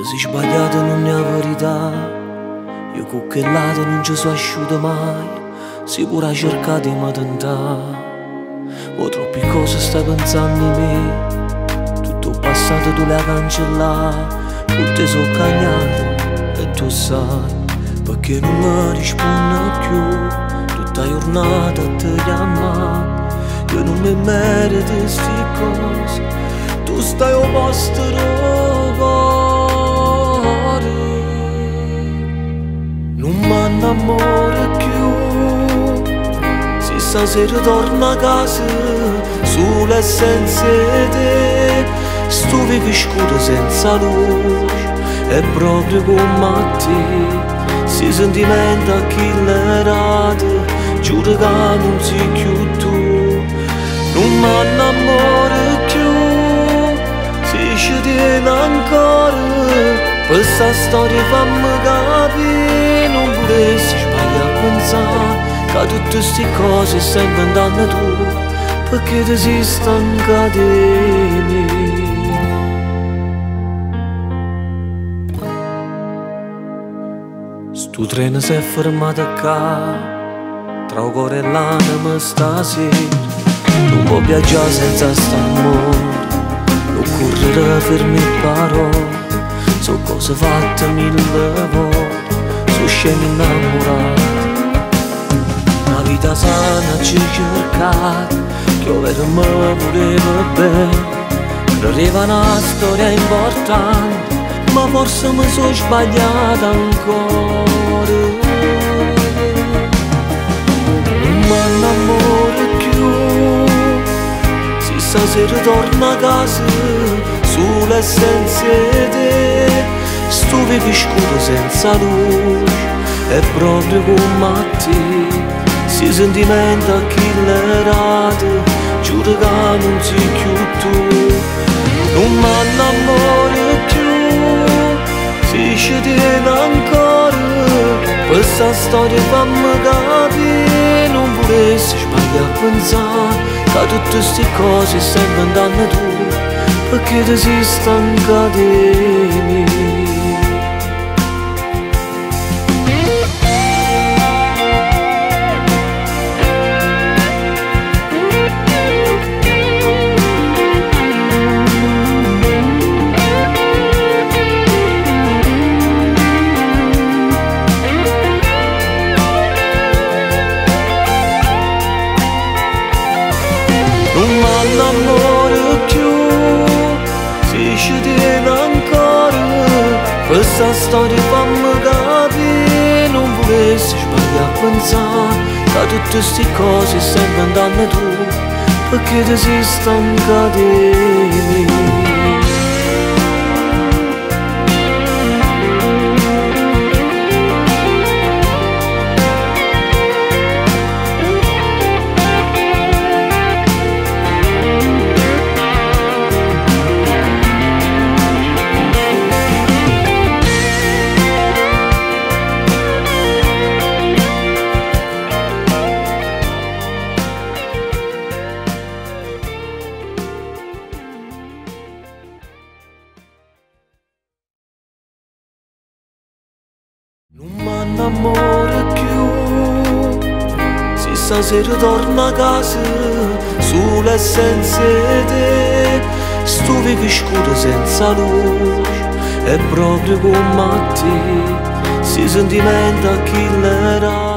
sei sbagliato non è la verità. Io con quell'altro non ci sono asciutto mai. Si pure cercare di mi tentare. O troppe cose stai pensando in me. Tutto il passato tu l'hai cancellato. Tutte sono cagnato e tu sai. Perché non mi risponde più. Tutta giornata ti chiama. Io non mi merito queste cose. Tu stai a posto cuore. Non mi innamoro più. Se stasera torno a casa solo senza te. Sto vivo scuro senza luce. È proprio come te. Si sentimento accelerato. Giuro che non sei più tu. Non mi innamoro più. Se ci tieni ancora. Questa storia fammi capire. Non vorresti sbagliare a pensare che tutte queste cose stai inventando tu. Perché ti sei stanca di me. Sto treno si è fermato qua. Tra il cuore e l'anima stasera. Non può viaggiare senza star al mondo. Non correre fermi parole. Sono cose fatte mille volte. Sono scemi innamorati. Una vita sana ci cercate. Che ovvero mi voleva bene. Credeva una storia importante. Ma forse mi sono sbagliata ancora. Non mi innamoro più. Se stasera torno a casa solo senza te. Sto vivo scuro senza luce. È proprio come te. Si sentimento accelerato. Giuro che non sei più tu. Non mi innamoro più. Se ci tieni ancora. Questa storia fammi capire. Non vorresti sbagliare a pensare che tutte queste cose stai inventando tu. Perché ti sei stanca di me. Non mi innamoro più. Se ci tieni ancora. Questa storia fammi capire. Non vorresti sbagliare a pensare che tutte queste cose stai inventando tu. Perché ti sei stanca di me. Non mi innamoro più. Se stasera torno a casa solo senza te. Sto vivo scuro senza luce. È proprio come te. Si sentimento accelerato.